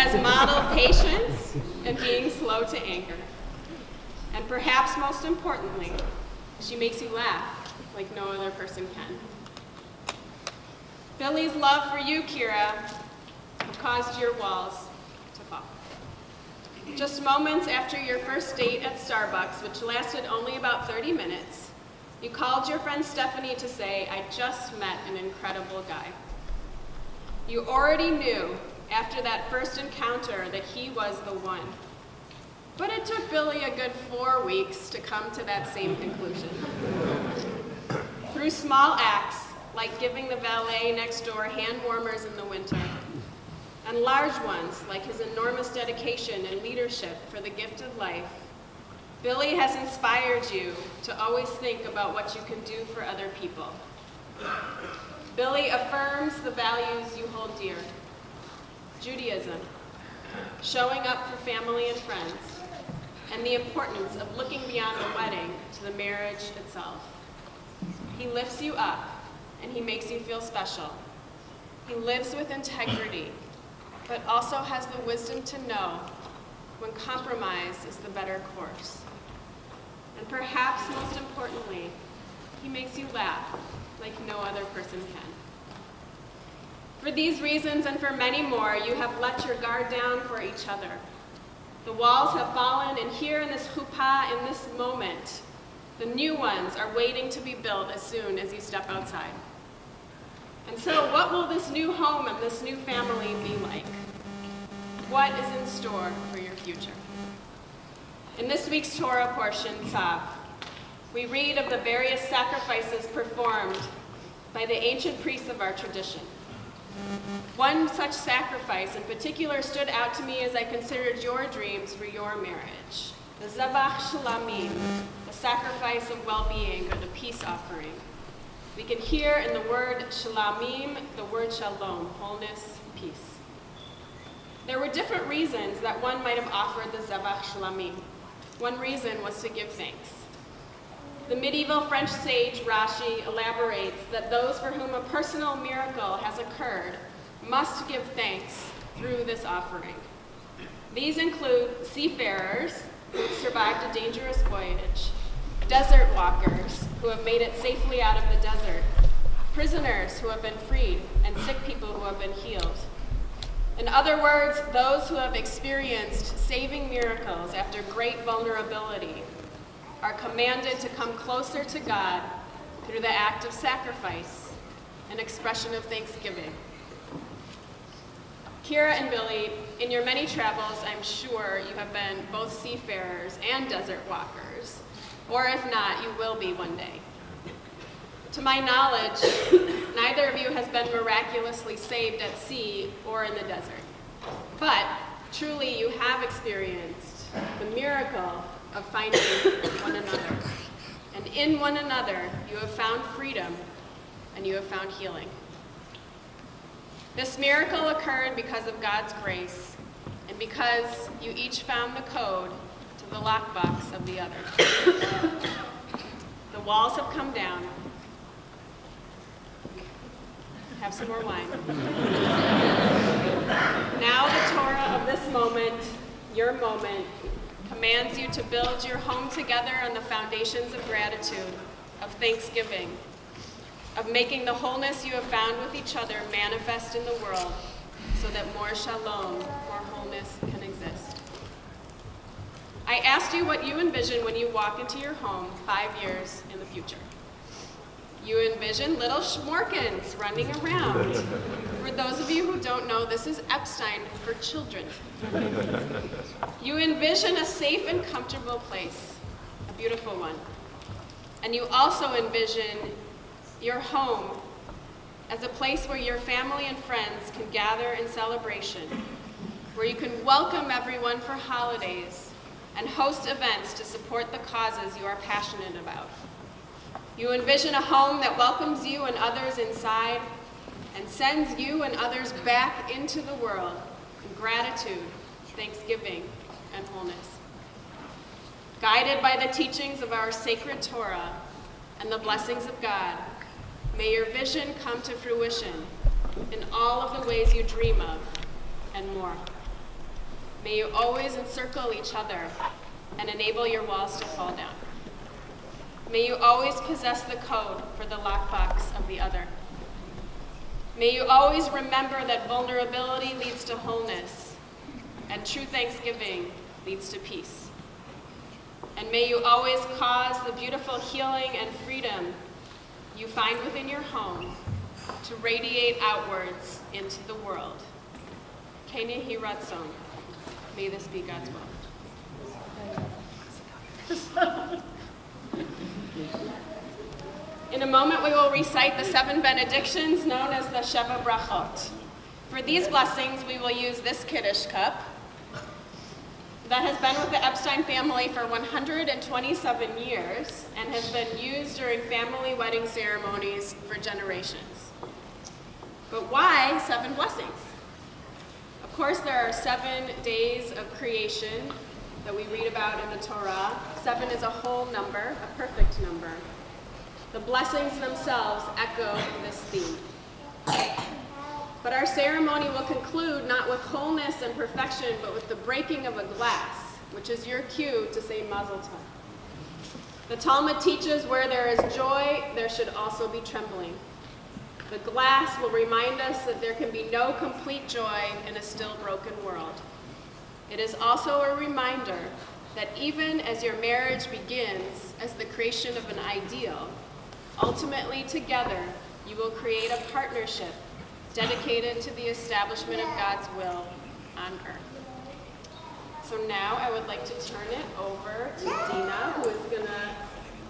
has modeled patience and being slow to anger. And perhaps most importantly, she makes you laugh like no other person can. Billy's love for you, Kira, caused your walls to fall. Just moments after your first date at Starbucks, which lasted only about 30 minutes, you called your friend Stephanie to say, "I just met an incredible guy." You already knew after that first encounter that he was the one. But it took Billy a good 4 weeks to come to that same conclusion. Through small acts, like giving the valet next door hand warmers in the winter, and large ones, like his enormous dedication and leadership for the gift of life, Billy has inspired you to always think about what you can do for other people. Billy affirms the values you hold dear: Judaism, showing up for family and friends, and the importance of looking beyond the wedding to the marriage itself. He lifts you up, and he makes you feel special. He lives with integrity, but also has the wisdom to know when compromise is the better course. And perhaps most importantly, he makes you laugh like no other person can. For these reasons and for many more, you have let your guard down for each other. The walls have fallen, and here in this chuppah, in this moment, the new ones are waiting to be built as soon as you step outside. And so what will this new home and this new family be like? What is in store for your future? In this week's Torah portion, Tzav, we read of the various sacrifices performed by the ancient priests of our tradition. One such sacrifice in particular stood out to me as I considered your dreams for your marriage: the Zavach Shlamim, the sacrifice of well-being, or the peace offering. We can hear in the word Shlamim the word Shalom, wholeness, peace. There were different reasons that one might have offered the Zavach Shlamim. One reason was to give thanks. The medieval French sage Rashi elaborates that those for whom a personal miracle has occurred must give thanks through this offering. These include seafarers who have survived a dangerous voyage, desert walkers who have made it safely out of the desert, prisoners who have been freed, and sick people who have been healed. In other words, those who have experienced saving miracles after great vulnerability are commanded to come closer to God through the act of sacrifice, an expression of thanksgiving. Kira and Billy, in your many travels, I'm sure you have been both seafarers and desert walkers, or if not, you will be one day. To my knowledge, neither of you has been miraculously saved at sea or in the desert. But truly, you have experienced the miracle of finding one another. And in one another, you have found freedom and you have found healing. This miracle occurred because of God's grace and because you each found the code to the lockbox of the other. The walls have come down. Have some more wine. Now the Torah of this moment, your moment, commands you to build your home together on the foundations of gratitude, of thanksgiving, of making the wholeness you have found with each other manifest in the world so that more shalom, more wholeness can exist. I asked you what you envision when you walk into your home 5 years in the future. You envision little schmorkins running around. For those of you who don't know, this is Epstein for children. You envision a safe and comfortable place, a beautiful one. And you also envision your home as a place where your family and friends can gather in celebration, where you can welcome everyone for holidays and host events to support the causes you are passionate about. You envision a home that welcomes you and others inside and sends you and others back into the world in gratitude, thanksgiving, and wholeness. Guided by the teachings of our sacred Torah and the blessings of God, may your vision come to fruition in all of the ways you dream of and more. May you always encircle each other and enable your walls to fall down. May you always possess the code for the lockbox of the other. May you always remember that vulnerability leads to wholeness, and true thanksgiving leads to peace. And may you always cause the beautiful healing and freedom you find within your home to radiate outwards into the world. Kene hi ratzon. May this be God's will. In a moment, we will recite the 7 benedictions known as the Sheva Brachot. For these blessings, we will use this Kiddush cup that has been with the Epstein family for 127 years and has been used during family wedding ceremonies for generations. But why 7 blessings? Of course, there are 7 days of creation that we read about in the Torah. 7 is a whole number, a perfect number. The blessings themselves echo this theme. But our ceremony will conclude not with wholeness and perfection, but with the breaking of a glass, which is your cue to say Mazel Tov. The Talmud teaches where there is joy, there should also be trembling. The glass will remind us that there can be no complete joy in a still broken world. It is also a reminder that even as your marriage begins as the creation of an ideal, ultimately together you will create a partnership dedicated to the establishment of God's will on earth. So now I would like to turn it over to Dina, who is going to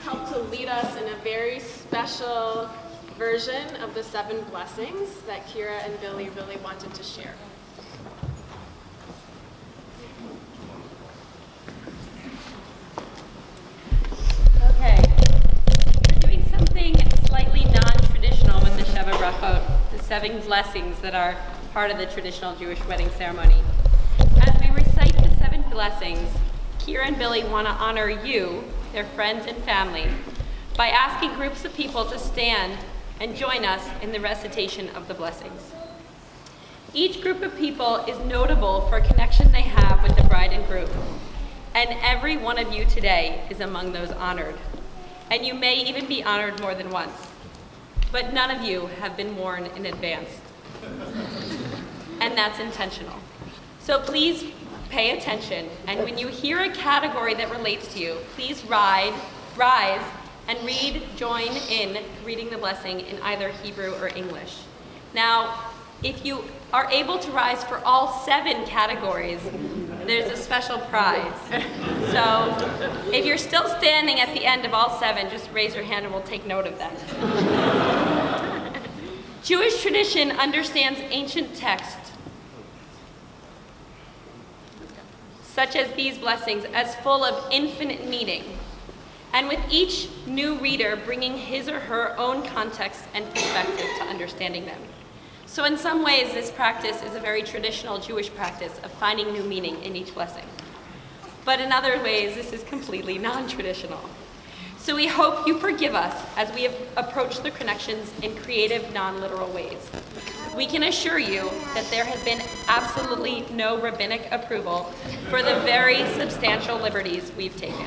help to lead us in a very special version of the 7 blessings that Kira and Billy really wanted to share. Okay, we're doing something slightly non-traditional with the Sheva Brachot, the 7 blessings that are part of the traditional Jewish wedding ceremony. As we recite the 7 blessings, Kira and Billy want to honor you, their friends and family, by asking groups of people to stand and join us in the recitation of the blessings. Each group of people is notable for a connection they have with the bride and groom, and every one of you today is among those honored. And you may even be honored more than once, but none of you have been worn in advance. And that's intentional. So please pay attention, and when you hear a category that relates to you, please rise and join in reading the blessing in either Hebrew or English. Now, if you are able to rise for all 7 categories, there's a special prize. So if you're still standing at the end of all 7, just raise your hand and we'll take note of that. Jewish tradition understands ancient texts, such as these blessings, as full of infinite meaning, and with each new reader bringing his or her own context and perspective to understanding them. So in some ways, this practice is a very traditional Jewish practice of finding new meaning in each blessing. But in other ways, this is completely non-traditional. So we hope you forgive us as we have approached the connections in creative, non-literal ways. We can assure you that there has been absolutely no rabbinic approval for the very substantial liberties we've taken.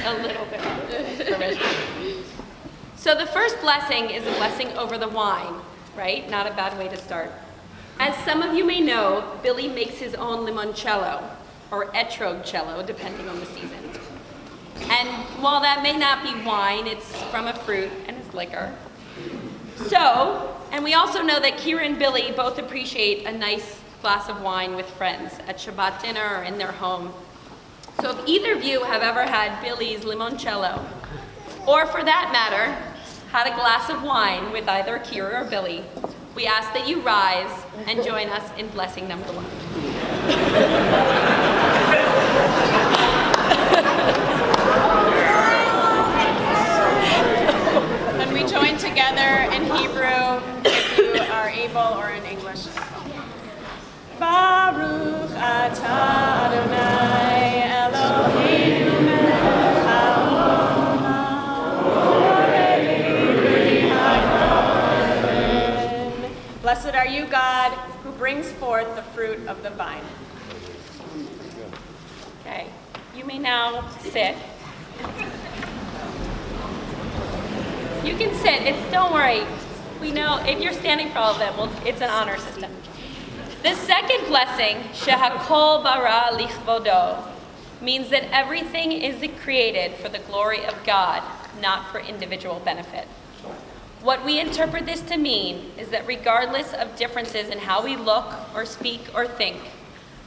A little bit. So the first blessing is a blessing over the wine, right? Not a bad way to start. As some of you may know, Billy makes his own limoncello, or etrogcello, depending on the season. And while that may not be wine, it's from a fruit and it's liquor. So, and we also know that Kira and Billy both appreciate a nice glass of wine with friends at Shabbat dinner or in their home. So if either of you have ever had Billy's limoncello, or for that matter, had a glass of wine with either Kira or Billy, we ask that you rise and join us in blessing number 1. And we join together in Hebrew if you are able, or in English. Baruch atah Adonai Eloheinu melech haolam. Blessed are you, God, who brings forth the fruit of the vine. Okay, you may now sit. You can sit, don't worry. We know if you're standing for all of them, it's an honor system. The second blessing, Shehakol bara lichvodo, means that everything is created for the glory of God, not for individual benefit. What we interpret this to mean is that regardless of differences in how we look or speak or think,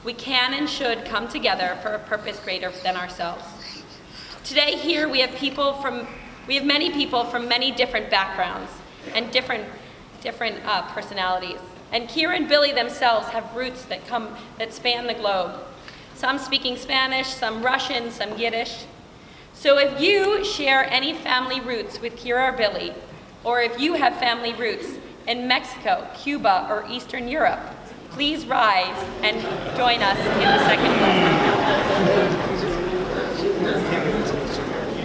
we can and should come together for a purpose greater than ourselves. Today here we have many people from many different backgrounds and different personalities. And Kira and Billy themselves have roots that span the globe. Some speaking Spanish, some Russian, some Yiddish. So if you share any family roots with Kira or Billy, or if you have family roots in Mexico, Cuba, or Eastern Europe, please rise and join us in the second blessing.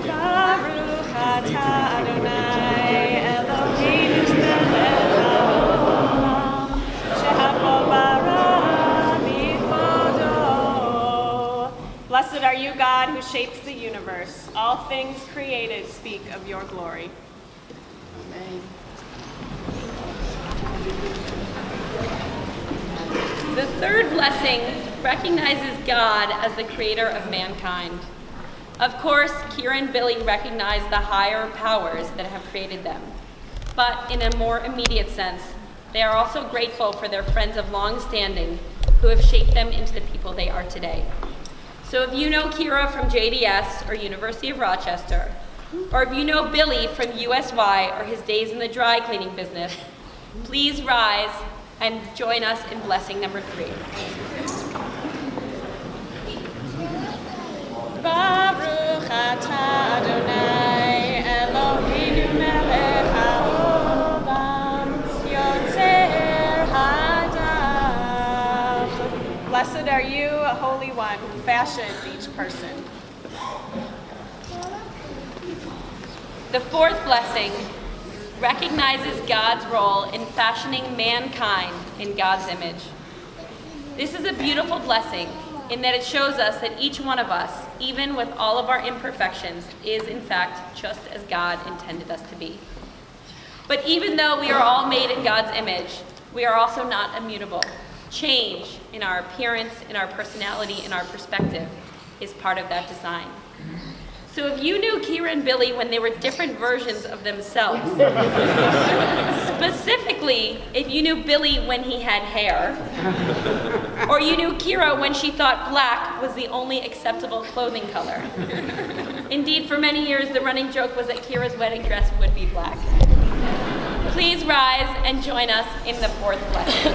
Baruch atah Adonai Eloheinu melech haolam, shehakol bara b'chvodo. Blessed are you, God, who shapes the universe. All things created speak of your glory. Amen. The third blessing recognizes God as the creator of mankind. Of course, Kira and Billy recognize the higher powers that have created them. But in a more immediate sense, they are also grateful for their friends of long standing who have shaped them into the people they are today. So if you know Kira from JDS or University of Rochester, or if you know Billy from USY or his days in the dry cleaning business, please rise and join us in blessing number 3. Baruch atah Adonai Eloheinu melech haolam yotzer hadam. Blessed are you, Holy One, who fashions each person. The fourth blessing recognizes God's role in fashioning mankind in God's image. This is a beautiful blessing in that it shows us that each one of us, even with all of our imperfections, is in fact just as God intended us to be. But even though we are all made in God's image, we are also not immutable. Change in our appearance, in our personality, in our perspective is part of that design. So if you knew Kira and Billy when they were different versions of themselves, specifically if you knew Billy when he had hair, or you knew Kira when she thought black was the only acceptable clothing color. Indeed, for many years the running joke was that Kira's wedding dress would be black. Please rise and join us in the fourth blessing.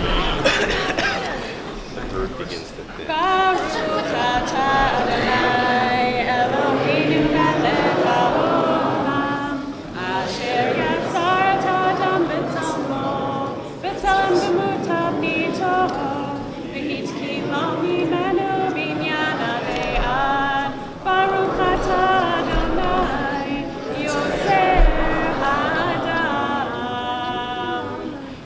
Baruch atah Adonai Eloheinu melech haolam, asher yatzar adam b'tzalmo b'mutav nito, v'hitkilo mimenu binyan ade'ad. Baruch atah Adonai yotzer hadam.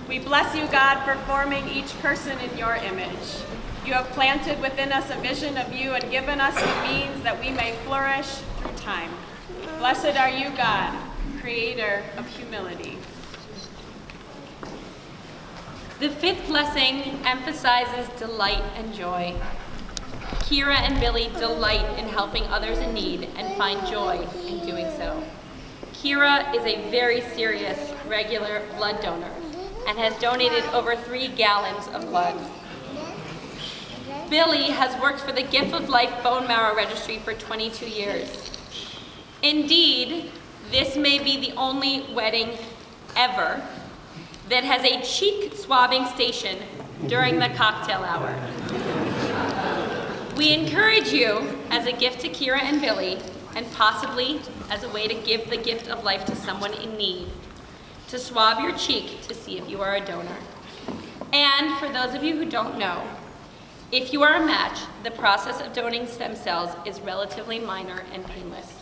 We bless you, God, for forming each person in your image. You have planted within us a vision of you and given us the means that we may flourish through time. Blessed are you, God, creator of humility. The fifth blessing emphasizes delight and joy. Kira and Billy delight in helping others in need and find joy in doing so. Kira is a very serious, regular blood donor and has donated over 3 gallons of blood. Billy has worked for the Gift of Life Bone Marrow Registry for 22 years. Indeed, this may be the only wedding ever that has a cheek swabbing station during the cocktail hour. We encourage you, as a gift to Kira and Billy, and possibly as a way to give the gift of life to someone in need, to swab your cheek to see if you are a donor. And for those of you who don't know, if you are a match, the process of donating stem cells is relatively minor and painless.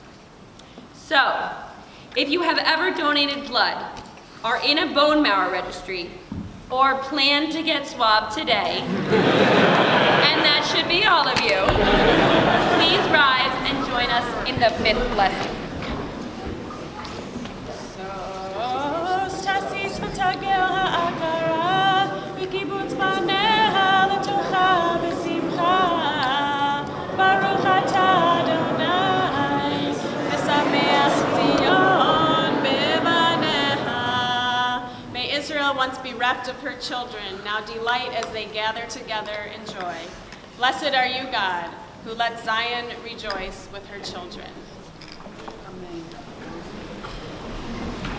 So, if you have ever donated blood, are in a bone marrow registry, or plan to get swabbed today, and that should be all of you, please rise and join us in the fifth blessing. Once bereft of her children, now delight as they gather together in joy. Blessed are you, God, who let Zion rejoice with her children. Amen.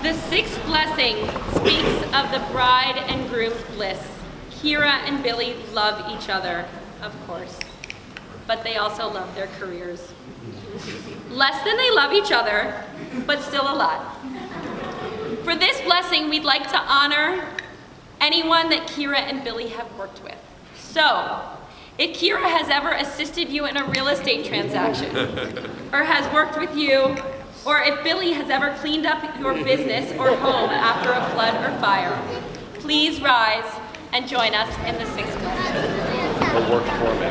The sixth blessing speaks of the bride and groom's bliss. Kira and Billy love each other, of course, but they also love their careers. Less than they love each other, but still a lot. For this blessing, we'd like to honor anyone that Kira and Billy have worked with. So, if Kira has ever assisted you in a real estate transaction, or has worked with you, or if Billy has ever cleaned up your business or home after a flood or fire, please rise and join us in the sixth blessing. Or work for me.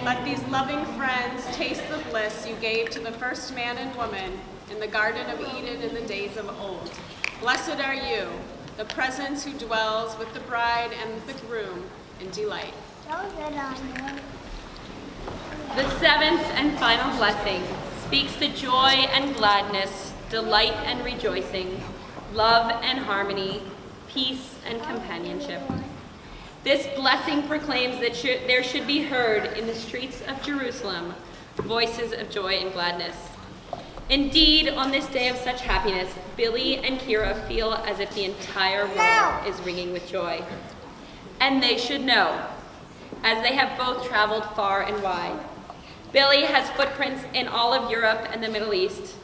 Let these loving friends taste the bliss you gave to the first man and woman in the Garden of Eden in the days of old. Blessed are you, the presence who dwells with the bride and the groom in delight. The seventh and final blessing speaks to joy and gladness, delight and rejoicing, love and harmony, peace and companionship. This blessing proclaims that there should be heard in the streets of Jerusalem voices of joy and gladness. Indeed, on this day of such happiness, Billy and Kira feel as if the entire world is ringing with joy. And they should know, as they have both traveled far and wide. Billy has footprints in all of Europe and the Middle East.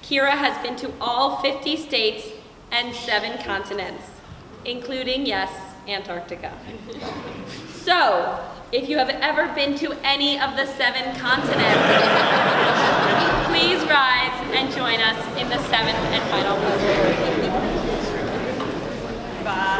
Kira has been to all 50 states and 7 continents, including, yes, Antarctica. So, if you have ever been to any of the 7 continents, please rise and join us in the 7th and final blessing. Bye.